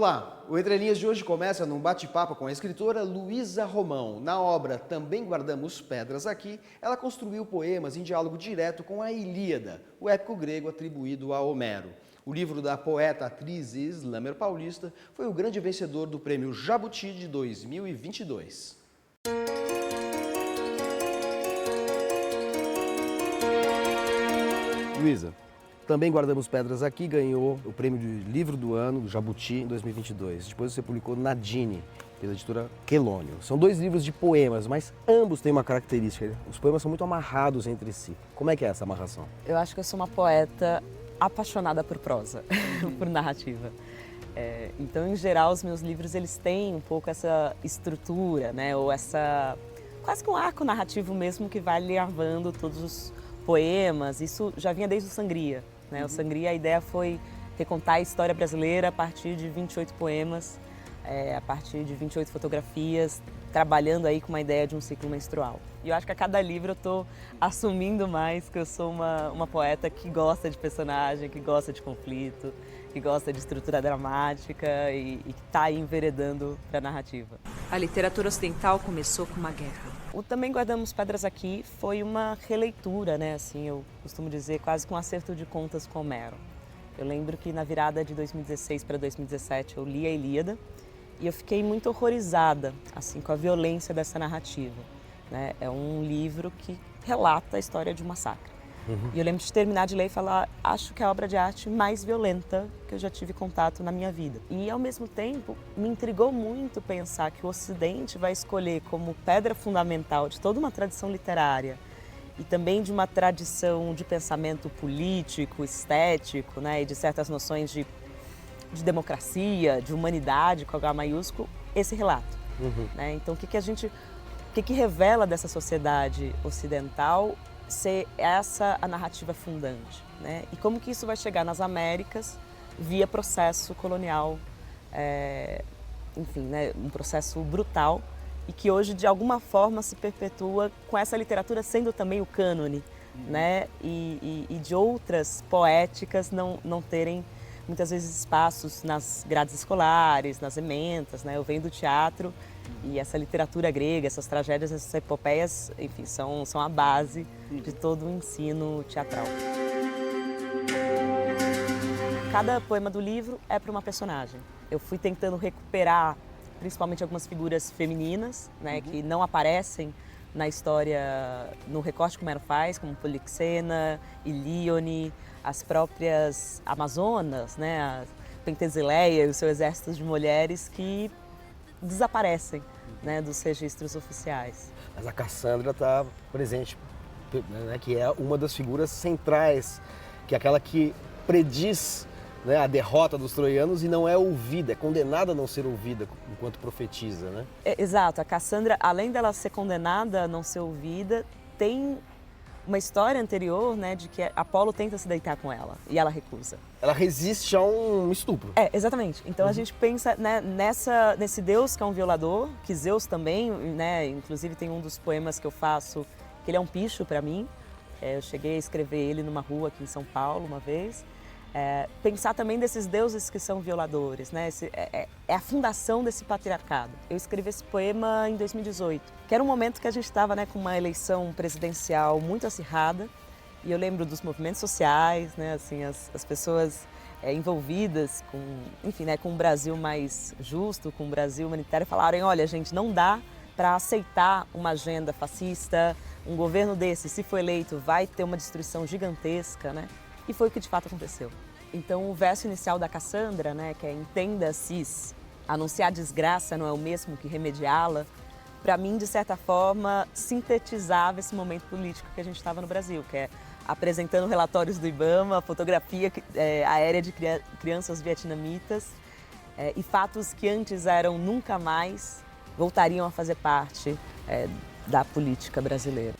Olá, o Entre Linhas de hoje começa num bate-papo com a escritora Luísa Romão. Na obra Também Guardamos Pedras Aqui, ela construiu poemas em diálogo direto com a Ilíada, o épico grego atribuído a Homero. O livro da poeta, atriz e slammer paulista foi o grande vencedor do Prêmio Jabuti de 2022. Luísa, Também Guardamos Pedras Aqui ganhou o prêmio de livro do ano, Jabuti, em 2022. Depois você publicou Nadine, pela editora Quelônio. São dois livros de poemas, mas ambos têm uma característica. Os poemas são muito amarrados entre si. Como é que é essa amarração? Eu acho que eu sou uma poeta apaixonada por prosa, por narrativa. Então, em geral, os meus livros eles têm um pouco essa estrutura, né? Ou essa quase que um arco narrativo mesmo que vai alinhavando todos os poemas. Isso já vinha desde o Sangria, né? O Sangria, a ideia foi recontar a história brasileira a partir de 28 poemas, a partir de 28 fotografias, trabalhando aí com uma ideia de um ciclo menstrual. E eu acho que a cada livro eu estou assumindo mais que eu sou uma poeta que gosta de personagem, que gosta de conflito, que gosta de estrutura dramática e que está aí enveredando para a narrativa. A literatura ocidental começou com uma guerra. O Também Guardamos Pedras Aqui foi uma releitura, né? Assim, eu costumo dizer, quase que um acerto de contas com Homero. Eu lembro que na virada de 2016 para 2017 eu li a Ilíada e eu fiquei muito horrorizada, assim, com a violência dessa narrativa, né? É um livro que relata a história de um massacre. E eu lembro de terminar de ler e falar, acho que é a obra de arte mais violenta que eu já tive contato na minha vida. E ao mesmo tempo, me intrigou muito pensar que o Ocidente vai escolher como pedra fundamental de toda uma tradição literária e também de uma tradição de pensamento político, estético, né, e de certas noções de democracia, de humanidade, com H maiúsculo, esse relato. Né? Então, o que revela dessa sociedade ocidental ser essa a narrativa fundante, né? E como que isso vai chegar nas Américas via processo colonial, enfim, né? Um processo brutal e que hoje de alguma forma se perpetua com essa literatura sendo também o cânone, né? E de outras poéticas não terem muitas vezes espaços nas grades escolares, nas ementas, né? Eu venho do teatro e essa literatura grega, essas tragédias, essas epopeias, enfim, são a base de todo o ensino teatral. Cada poema do livro é para uma personagem. Eu fui tentando recuperar, principalmente algumas figuras femininas, né, que não aparecem na história, no recorte que o Homero faz, como Polixena, Ilíone, as próprias Amazonas, né, a Pentesilea e o seu exército de mulheres que desaparecem, né, dos registros oficiais. Mas a Cassandra está presente, né, que é uma das figuras centrais, que é aquela que prediz, né, a derrota dos troianos e não é ouvida, é condenada a não ser ouvida enquanto profetiza, né? Exato, a Cassandra, além dela ser condenada a não ser ouvida, tem uma história anterior, né, de que Apolo tenta se deitar com ela e ela recusa. Ela resiste a um estupro. Exatamente. Então a gente pensa, né, nesse Deus que é um violador, que Zeus também, né, inclusive tem um dos poemas que eu faço, que ele é um picho para mim. Eu cheguei a escrever ele numa rua aqui em São Paulo uma vez. Pensar também desses deuses que são violadores, né? É a fundação desse patriarcado. Eu escrevi esse poema em 2018, que era um momento que a gente estava, né, com uma eleição presidencial muito acirrada, e eu lembro dos movimentos sociais, né, assim, as pessoas envolvidas com, enfim, né, com um Brasil mais justo, com um Brasil humanitário, falaram, olha, gente, não dá para aceitar uma agenda fascista, um governo desse, se for eleito, vai ter uma destruição gigantesca, né? E foi o que de fato aconteceu. Então o verso inicial da Cassandra, né, que é entenda-se, anunciar desgraça não é o mesmo que remediá-la, para mim, de certa forma, sintetizava esse momento político que a gente estava no Brasil, que é apresentando relatórios do IBAMA, fotografia aérea de crianças vietnamitas e fatos que antes eram nunca mais voltariam a fazer parte da política brasileira.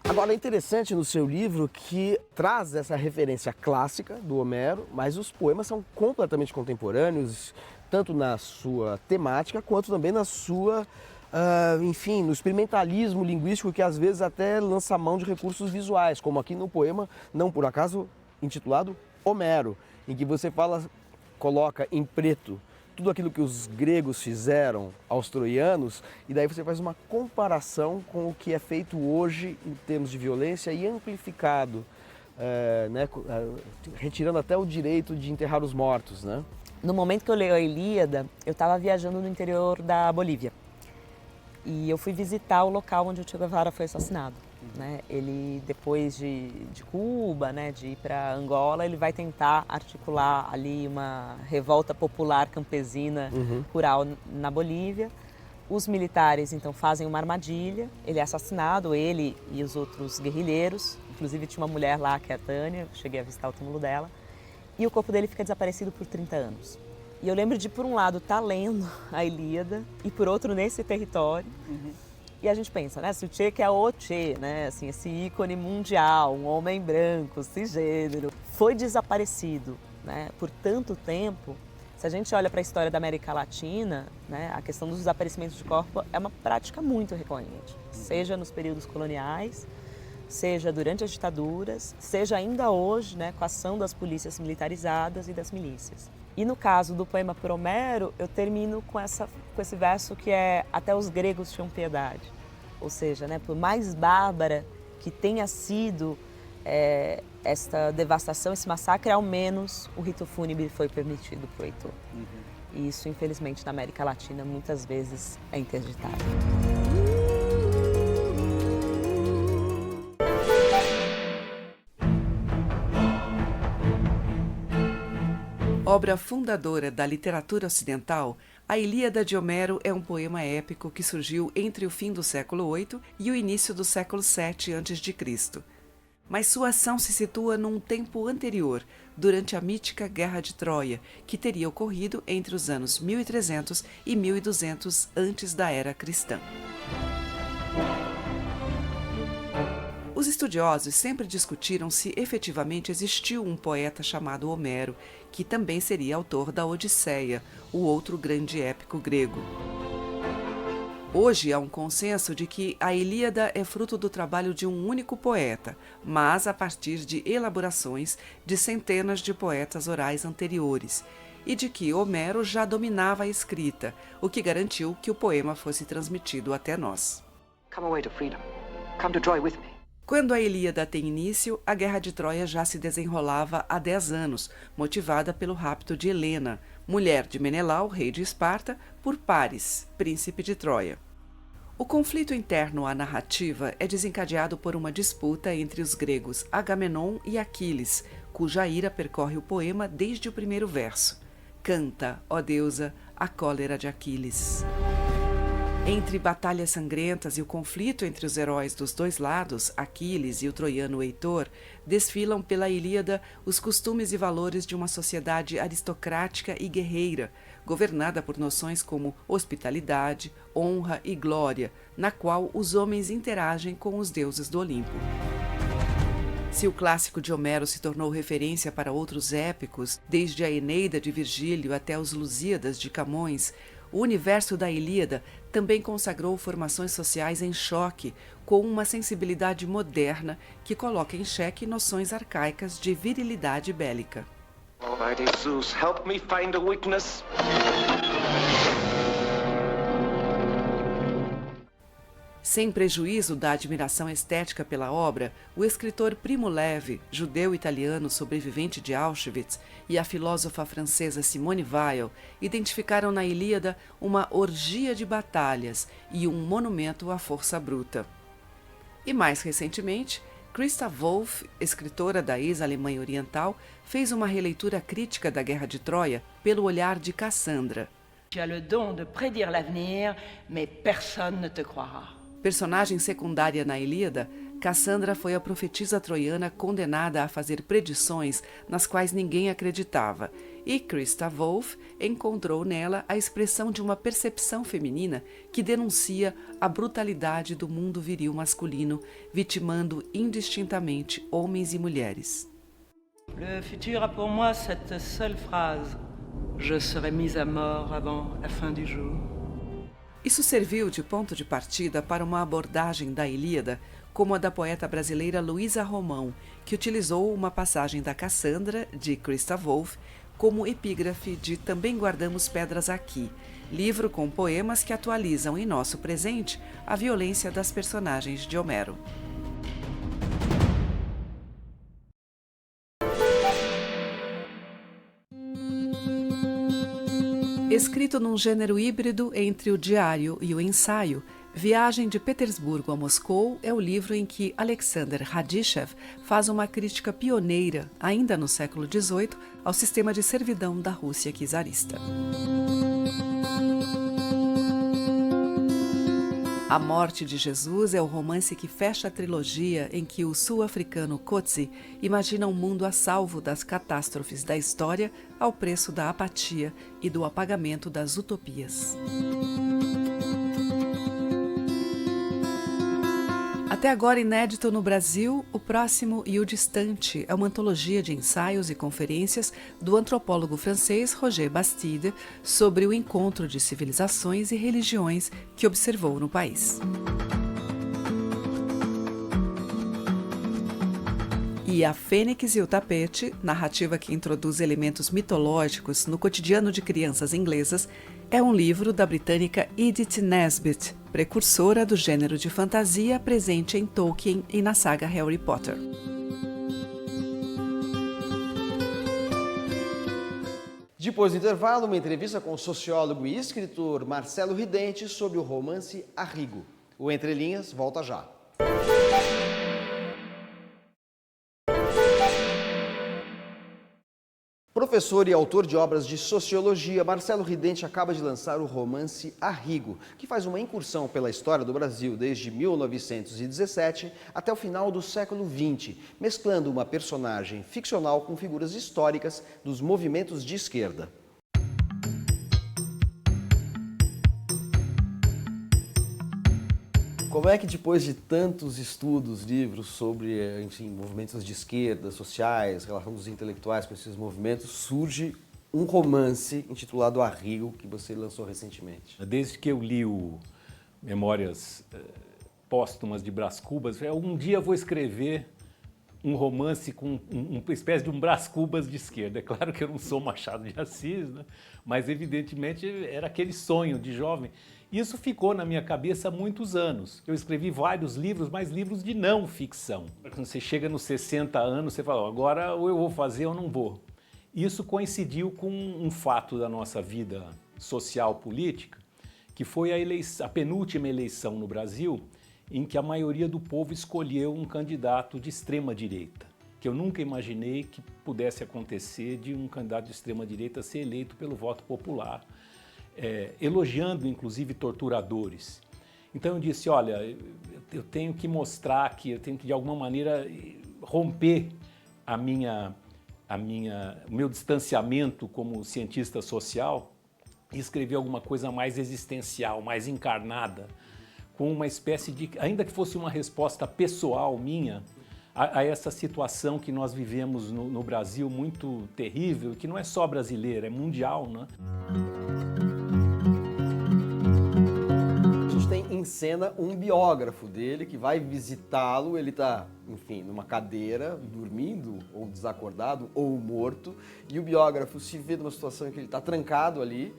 Agora, é interessante no seu livro que traz essa referência clássica do Homero, mas os poemas são completamente contemporâneos, tanto na sua temática quanto também na sua enfim, no experimentalismo linguístico que às vezes até lança mão de recursos visuais, como aqui no poema, não por acaso intitulado Homero, em que você coloca em preto tudo aquilo que os gregos fizeram aos troianos, e daí você faz uma comparação com o que é feito hoje em termos de violência e amplificado, né, retirando até o direito de enterrar os mortos, né? No momento que eu leio a Ilíada, eu estava viajando no interior da Bolívia. E eu fui visitar o local onde o Che Guevara foi assassinado. Né? Ele, depois de Cuba, né, de ir para Angola, ele vai tentar articular ali uma revolta popular campesina rural na Bolívia. Os militares, então, fazem uma armadilha, ele é assassinado, ele e os outros guerrilheiros. Inclusive tinha uma mulher lá, que é a Tânia, cheguei a visitar o túmulo dela. E o corpo dele fica desaparecido por 30 anos. E eu lembro de, por um lado, estar lendo a Ilíada e, por outro, nesse território. E a gente pensa, né, se o Che, que é o Che, né, assim, esse ícone mundial, um homem branco, cisgênero, foi desaparecido, né, por tanto tempo, se a gente olha para a história da América Latina, né, a questão dos desaparecimentos de corpo é uma prática muito recorrente, seja nos períodos coloniais, seja durante as ditaduras, seja ainda hoje, né, com a ação das polícias militarizadas e das milícias. E no caso do poema por Homero, eu termino com esse verso que é: até os gregos tinham piedade. Ou seja, né, por mais bárbara que tenha sido esta devastação, esse massacre, ao menos o rito fúnebre foi permitido para o Heitor. E isso, infelizmente, na América Latina, muitas vezes é interditado. Obra fundadora da literatura ocidental, a Ilíada de Homero é um poema épico que surgiu entre o fim do século VIII e o início do século VII a.C. Mas sua ação se situa num tempo anterior, durante a mítica Guerra de Troia, que teria ocorrido entre os anos 1300 e 1200 antes da era cristã. Os estudiosos sempre discutiram se efetivamente existiu um poeta chamado Homero, que também seria autor da Odisseia, o outro grande épico grego. Hoje há um consenso de que a Ilíada é fruto do trabalho de um único poeta, mas a partir de elaborações de centenas de poetas orais anteriores, e de que Homero já dominava a escrita, o que garantiu que o poema fosse transmitido até nós. Come away to freedom. Come to Troy with me. Quando a Ilíada tem início, a Guerra de Troia já se desenrolava há 10 anos, motivada pelo rapto de Helena, mulher de Menelau, rei de Esparta, por Paris, príncipe de Troia. O conflito interno à narrativa é desencadeado por uma disputa entre os gregos Agamenon e Aquiles, cuja ira percorre o poema desde o primeiro verso. Canta, ó deusa, a cólera de Aquiles. Entre batalhas sangrentas e o conflito entre os heróis dos dois lados, Aquiles e o troiano Heitor, desfilam pela Ilíada os costumes e valores de uma sociedade aristocrática e guerreira, governada por noções como hospitalidade, honra e glória, na qual os homens interagem com os deuses do Olimpo. Se o clássico de Homero se tornou referência para outros épicos, desde a Eneida de Virgílio até os Lusíadas de Camões, o universo da Ilíada também consagrou formações sociais em choque, com uma sensibilidade moderna que coloca em xeque noções arcaicas de virilidade bélica. Almighty Zeus, help me find a weakness. Sem prejuízo da admiração estética pela obra, o escritor Primo Levi, judeu-italiano sobrevivente de Auschwitz, e a filósofa francesa Simone Weil identificaram na Ilíada uma orgia de batalhas e um monumento à força bruta. E mais recentemente, Christa Wolf, escritora da ex-Alemanha Oriental, fez uma releitura crítica da Guerra de Troia pelo olhar de Cassandra. Tu as le don de prédire l'avenir, mais personne ne te croira. Personagem secundária na Ilíada, Cassandra foi a profetisa troiana condenada a fazer predições nas quais ninguém acreditava, e Christa Wolf encontrou nela a expressão de uma percepção feminina que denuncia a brutalidade do mundo viril masculino, vitimando indistintamente homens e mulheres. Le futur a pour moi cette seule phrase: Je serai mise à mort avant la fin du jour. Isso serviu de ponto de partida para uma abordagem da Ilíada, como a da poeta brasileira Luísa Romão, que utilizou uma passagem da Cassandra, de Christa Wolf, como epígrafe de Também Guardamos Pedras Aqui, livro com poemas que atualizam em nosso presente a violência das personagens de Homero. Escrito num gênero híbrido entre o diário e o ensaio, Viagem de Petersburgo a Moscou é o livro em que Alexander Radishev faz uma crítica pioneira, ainda no século XVIII, ao sistema de servidão da Rússia czarista. A Morte de Jesus é o romance que fecha a trilogia em que o sul-africano Coetzee imagina um mundo a salvo das catástrofes da história ao preço da apatia e do apagamento das utopias. Até agora inédito no Brasil, O Próximo e o Distante é uma antologia de ensaios e conferências do antropólogo francês Roger Bastide sobre o encontro de civilizações e religiões que observou no país. E A Fênix e o Tapete, narrativa que introduz elementos mitológicos no cotidiano de crianças inglesas, é um livro da britânica Edith Nesbit, precursora do gênero de fantasia presente em Tolkien e na saga Harry Potter. Depois do intervalo, uma entrevista com o sociólogo e escritor Marcelo Ridente sobre o romance Arrigo. O Entre Linhas volta já. Professor e autor de obras de sociologia, Marcelo Ridente acaba de lançar o romance Arrigo, que faz uma incursão pela história do Brasil desde 1917 até o final do século XX, mesclando uma personagem ficcional com figuras históricas dos movimentos de esquerda. Como é que depois de tantos estudos, livros sobre, enfim, movimentos de esquerda, sociais, relação dos intelectuais com esses movimentos, surge um romance intitulado Arrigo, que você lançou recentemente? Desde que eu li o Memórias Póstumas de Brás Cubas, um dia eu vou escrever um romance com uma espécie de um Brás Cubas de esquerda. É claro que eu não sou Machado de Assis, né? Mas evidentemente era aquele sonho de jovem. Isso ficou na minha cabeça há muitos anos. Eu escrevi vários livros, mas livros de não ficção. Quando você chega nos 60 anos, você fala, agora ou eu vou fazer ou não vou. Isso coincidiu com um fato da nossa vida social política, que foi a penúltima eleição no Brasil, em que a maioria do povo escolheu um candidato de extrema-direita, que eu nunca imaginei que pudesse acontecer de um candidato de extrema-direita ser eleito pelo voto popular, elogiando inclusive torturadores. Então eu disse, olha, eu tenho que mostrar que eu tenho que de alguma maneira romper o meu distanciamento como cientista social e escrever alguma coisa mais existencial, mais encarnada, com uma espécie de, ainda que fosse uma resposta pessoal minha, a essa situação que nós vivemos no Brasil muito terrível, que não é só brasileira, é mundial, né? A gente tem em cena um biógrafo dele que vai visitá-lo, ele está, enfim, numa cadeira, dormindo, ou desacordado, ou morto, e o biógrafo se vê numa situação em que ele está trancado ali,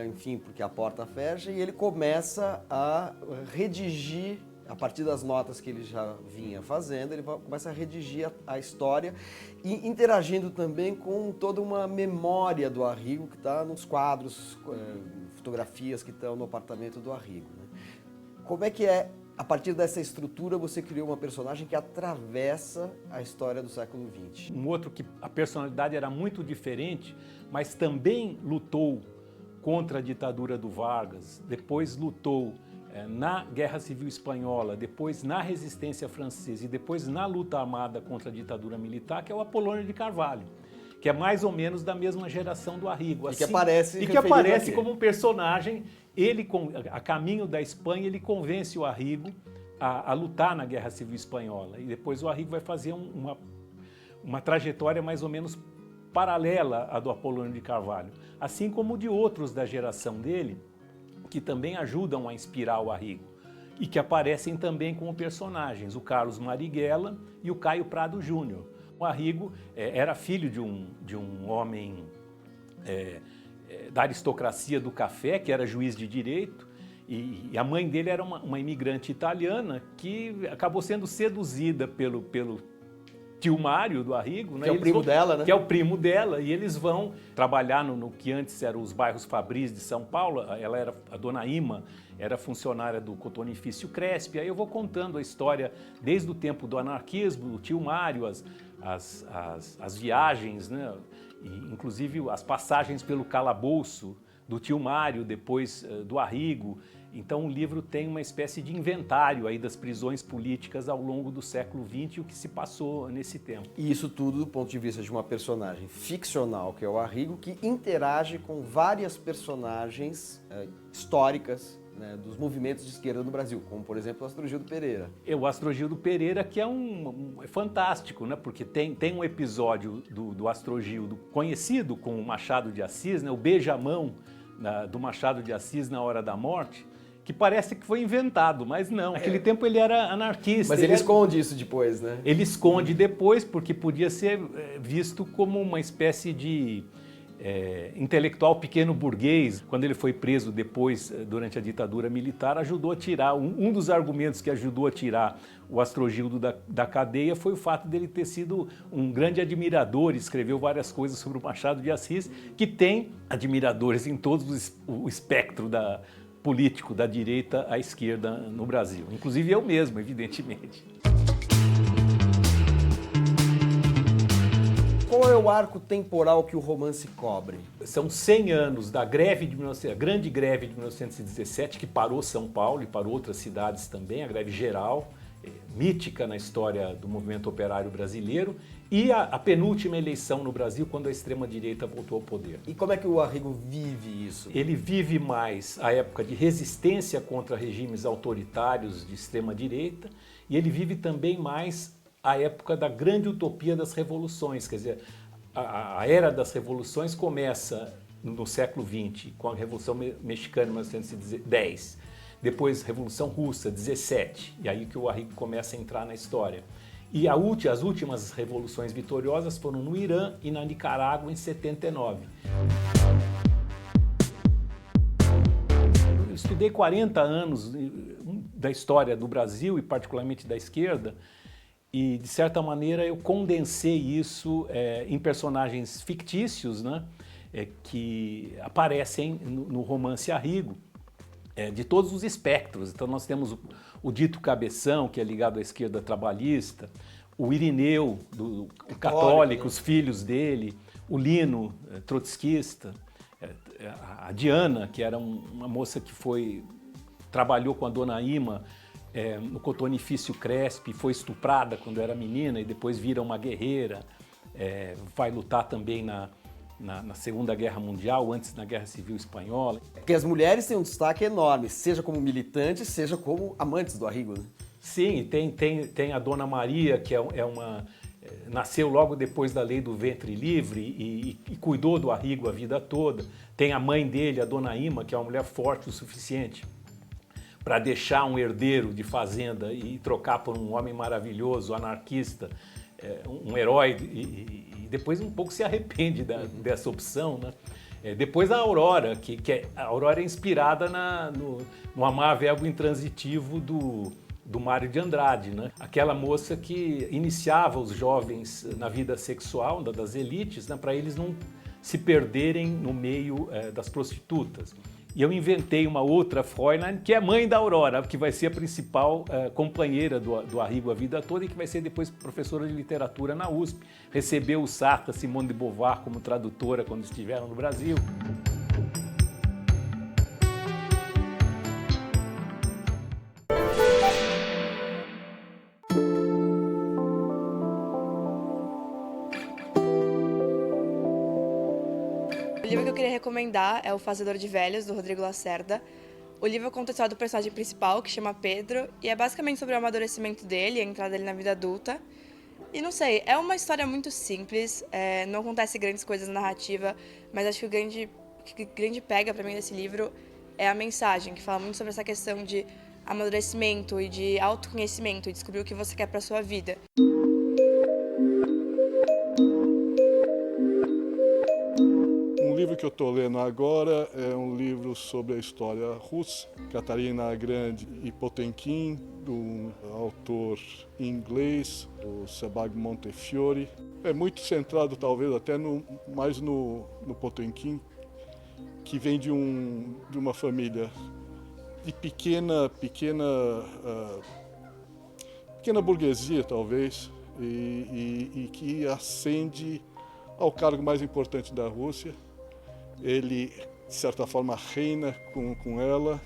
enfim, porque a porta fecha, e ele começa a redigir, a partir das notas que ele já vinha fazendo, ele começa a redigir a história e interagindo também com toda uma memória do Arrigo que está nos quadros, fotografias que estão no apartamento do Arrigo, né? Como é que a partir dessa estrutura, você criou uma personagem que atravessa a história do século XX? Um outro que a personalidade era muito diferente, mas também lutou contra a ditadura do Vargas, depois lutou na Guerra Civil Espanhola, depois na Resistência Francesa e depois na luta armada contra a ditadura militar, que é o Apolônio de Carvalho, que é mais ou menos da mesma geração do Arrigo. Assim, e que aparece como um personagem, ele, a caminho da Espanha, ele convence o Arrigo a lutar na Guerra Civil Espanhola. E depois o Arrigo vai fazer uma trajetória mais ou menos paralela à do Apolônio de Carvalho, assim como de outros da geração dele, que também ajudam a inspirar o Arrigo e que aparecem também como personagens, o Carlos Marighella e o Caio Prado Júnior. O Arrigo era filho de um homem da aristocracia do café, que era juiz de direito, e a mãe dele era uma imigrante italiana que acabou sendo seduzida pelo tio Mário do Arrigo, né? Que é o primo dela, né? Que é o primo dela, e eles vão trabalhar no que antes eram os bairros Fabris de São Paulo. A dona Ima era funcionária do Cotonifício Cresp. Aí eu vou contando a história desde o tempo do anarquismo, do tio Mário, as viagens, né? E, inclusive as passagens pelo calabouço do tio Mário, depois do Arrigo. Então o livro tem uma espécie de inventário aí das prisões políticas ao longo do século XX e o que se passou nesse tempo. E isso tudo do ponto de vista de uma personagem ficcional, que é o Arrigo, que interage com várias personagens históricas, né, dos movimentos de esquerda no Brasil, como por exemplo o Astrogildo Pereira. O Astrogildo Pereira, que é fantástico, né? Porque tem um episódio do Astrogildo conhecido como Machado de Assis, né? O beijamão do Machado de Assis na hora da morte, que parece que foi inventado, mas não. Naquele tempo ele era anarquista. Mas ele esconde isso depois, né? Ele esconde depois porque podia ser visto como uma espécie de intelectual pequeno burguês. Quando ele foi preso depois, durante a ditadura militar, ajudou a tirar, um dos argumentos que ajudou a tirar o Astrogildo da cadeia foi o fato dele ter sido um grande admirador, escreveu várias coisas sobre o Machado de Assis, que tem admiradores em todo o espectro político, da direita à esquerda no Brasil. Inclusive eu mesmo, evidentemente. Qual é o arco temporal que o romance cobre? São 100 anos da grande greve de 1917, que parou São Paulo e parou outras cidades também, a greve geral, mítica na história do movimento operário brasileiro, e a penúltima eleição no Brasil, quando a extrema-direita voltou ao poder. E como é que o Arrigo vive isso? Ele vive mais a época de resistência contra regimes autoritários de extrema-direita, e ele vive também mais a época da grande utopia das revoluções. Quer dizer, a era das revoluções começa no século XX, com a Revolução Mexicana em 1910, depois Revolução Russa, 17, e aí que o Arrigo começa a entrar na história. E as últimas revoluções vitoriosas foram no Irã e na Nicarágua em 79. Eu estudei 40 anos da história do Brasil e particularmente da esquerda, e de certa maneira eu condensei isso em personagens fictícios, né, que aparecem no romance Arrigo, de todos os espectros. Então nós temos o Dito Cabeção, que é ligado à esquerda trabalhista, o Irineu, o católico, os filhos dele, o Lino, trotskista, a Diana, que era uma moça que trabalhou com a dona Ima no Cotonifício Cresp, foi estuprada quando era menina e depois vira uma guerreira, vai lutar também na Segunda Guerra Mundial, antes na Guerra Civil Espanhola. Porque as mulheres têm um destaque enorme, seja como militantes, seja como amantes do Arrigo, né? Sim, tem a Dona Maria, que nasceu logo depois da Lei do Ventre Livre e cuidou do Arrigo a vida toda. Tem a mãe dele, a Dona Ima, que é uma mulher forte o suficiente para deixar um herdeiro de fazenda e trocar por um homem maravilhoso, anarquista, um herói, e depois um pouco se arrepende dessa opção, né? Depois a Aurora, a Aurora é inspirada no amar verbo intransitivo do Mário de Andrade, né? Aquela moça que iniciava os jovens na vida sexual das elites, né, para eles não se perderem no meio das prostitutas. E eu inventei uma outra Fräulein, que é a mãe da Aurora, que vai ser a principal companheira do Arrigo a vida toda e que vai ser depois professora de literatura na USP. Recebeu o Sartre, Simone de Beauvoir como tradutora quando estiveram no Brasil. O livro que eu queria recomendar é O Fazedor de Velhos, do Rodrigo Lacerda. O livro conta a história do personagem principal, que chama Pedro, e é basicamente sobre o amadurecimento dele, a entrada dele na vida adulta. E não sei, é uma história muito simples, não acontece grandes coisas na narrativa, mas acho que o grande pega pra mim desse livro é a mensagem, que fala muito sobre essa questão de amadurecimento e de autoconhecimento e descobrir o que você quer para sua vida. Um livro que eu estou lendo agora é um livro sobre a história russa, Catarina a Grande e Potemkin, do autor inglês, o Sebag Montefiore. É muito centrado talvez até mais no Potemkin, que vem de uma família de pequena burguesia talvez, e que ascende ao cargo mais importante da Rússia. Ele, de certa forma, reina com ela.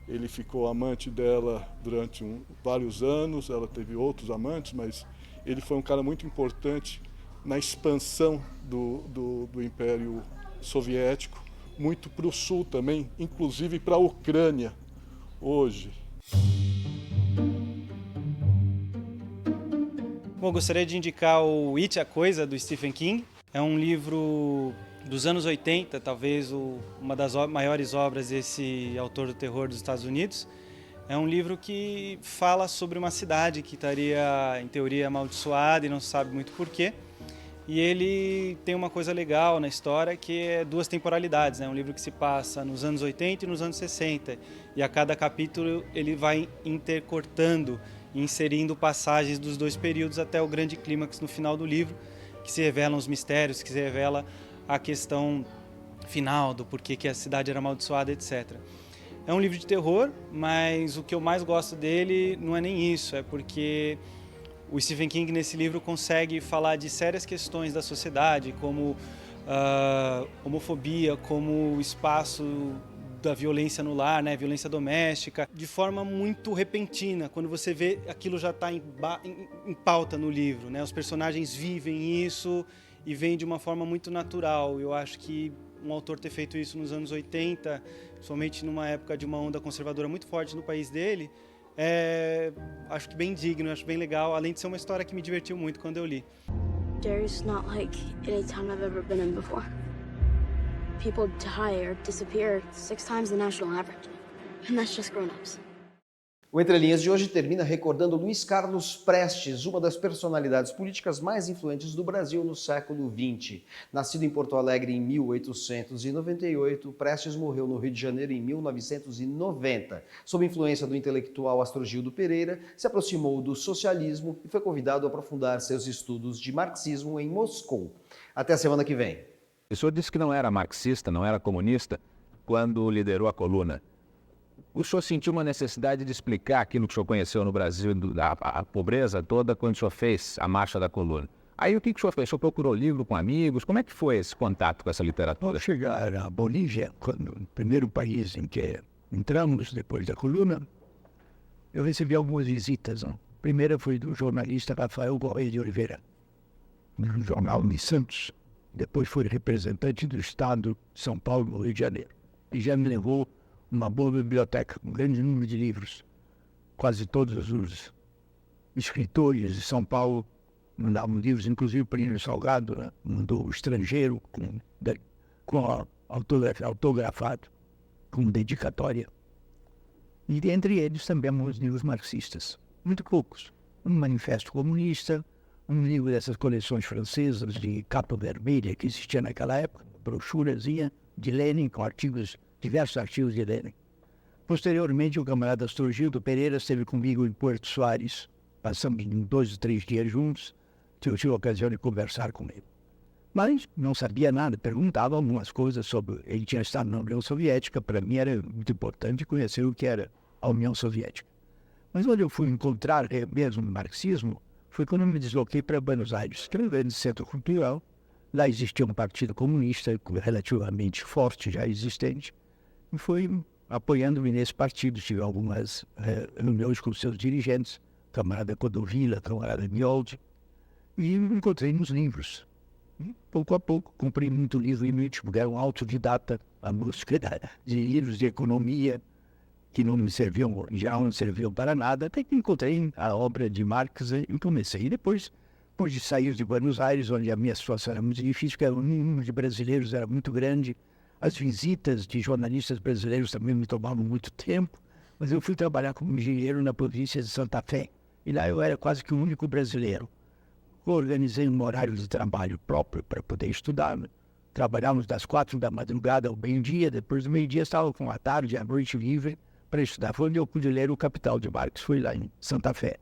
Ele ficou amante dela durante vários anos, ela teve outros amantes, mas ele foi um cara muito importante na expansão do Império Soviético, muito para o sul também, inclusive para a Ucrânia, hoje. Bom, gostaria de indicar o It, a Coisa, do Stephen King. É um livro dos anos 80, talvez uma das maiores obras desse autor do terror dos Estados Unidos. É um livro que fala sobre uma cidade que estaria, em teoria, amaldiçoada e não se sabe muito porquê. E ele tem uma coisa legal na história, que é duas temporalidades, né? Um livro que se passa nos anos 80 e nos anos 60. E a cada capítulo ele vai intercortando, inserindo passagens dos dois períodos até o grande clímax no final do livro, que se revelam os mistérios, que se revela a questão final do porquê que a cidade era amaldiçoada, etc. É um livro de terror, mas o que eu mais gosto dele não é nem isso, é porque o Stephen King nesse livro consegue falar de sérias questões da sociedade, como homofobia, como o espaço da violência no lar, né, violência doméstica, de forma muito repentina. Quando você vê, aquilo já está em pauta no livro, né? Os personagens vivem isso e vem de uma forma muito natural. Eu acho que um autor ter feito isso nos anos 80, somente numa época de uma onda conservadora muito forte no país dele, acho que bem digno, acho bem legal, além de ser uma história que me divertiu muito quando eu li. Derry's not like any town I've ever been in before. People die or disappear 6 times the national average, and that's just grown-ups. O Entre Linhas de hoje termina recordando Luiz Carlos Prestes, uma das personalidades políticas mais influentes do Brasil no século XX. Nascido em Porto Alegre em 1898, Prestes morreu no Rio de Janeiro em 1990. Sob influência do intelectual Astrogildo Pereira, se aproximou do socialismo e foi convidado a aprofundar seus estudos de marxismo em Moscou. Até a semana que vem. O senhor disse que não era marxista, não era comunista, quando liderou a coluna. O senhor sentiu uma necessidade de explicar aquilo que o senhor conheceu no Brasil, a pobreza toda, quando o senhor fez a Marcha da Coluna. Aí o que o senhor fez? O senhor procurou livro com amigos? Como é que foi esse contato com essa literatura? Ao chegar à Bolívia, o primeiro país em que entramos depois da coluna, eu recebi algumas visitas. A primeira foi do jornalista Rafael Correia de Oliveira, no jornal de Santos. Depois foi representante do Estado de São Paulo, no Rio de Janeiro. E já me levou uma boa biblioteca, um grande número de livros. Quase todos os escritores de São Paulo mandavam livros, inclusive o Plínio Salgado, né? Mandou O Estrangeiro, autografado, com dedicatória. E entre eles também alguns livros marxistas, muito poucos. Um manifesto comunista, um livro dessas coleções francesas de capa vermelha que existia naquela época, brochurazinha de Lenin com diversos artigos de Lenin. Posteriormente, o camarada Astrogildo Pereira esteve comigo em Porto Soares. Passamos 2 ou 3 dias juntos. Eu tive a ocasião de conversar com ele. Mas não sabia nada, perguntava algumas coisas sobre... Ele tinha estado na União Soviética, para mim era muito importante conhecer o que era a União Soviética. Mas onde eu fui encontrar mesmo o marxismo, foi quando eu me desloquei para Buenos Aires, que era um grande centro cultural. Lá existia um partido comunista relativamente forte, já existente, e foi apoiando-me nesse partido. Tive algumas reuniões com seus dirigentes, camarada Codovilla, camarada Mioldi, e me encontrei nos livros. E, pouco a pouco, comprei muito livro inútil, porque era um autodidata, a busca de livros de economia, que não me serviam, já não serviam para nada, até que encontrei a obra de Marx e comecei. E depois de sair de Buenos Aires, onde a minha situação era muito difícil, porque o número de brasileiros era muito grande, As visitas de jornalistas brasileiros também me tomavam muito tempo, mas eu fui trabalhar como engenheiro na província de Santa Fé. E lá eu era quase que o único brasileiro. Organizei um horário de trabalho próprio para poder estudar. Trabalhávamos das 4 da madrugada ao meio-dia, depois do meio-dia estava com a tarde e a noite livre para estudar. Foi onde eu pude ler O Capital de Marx, foi lá em Santa Fé.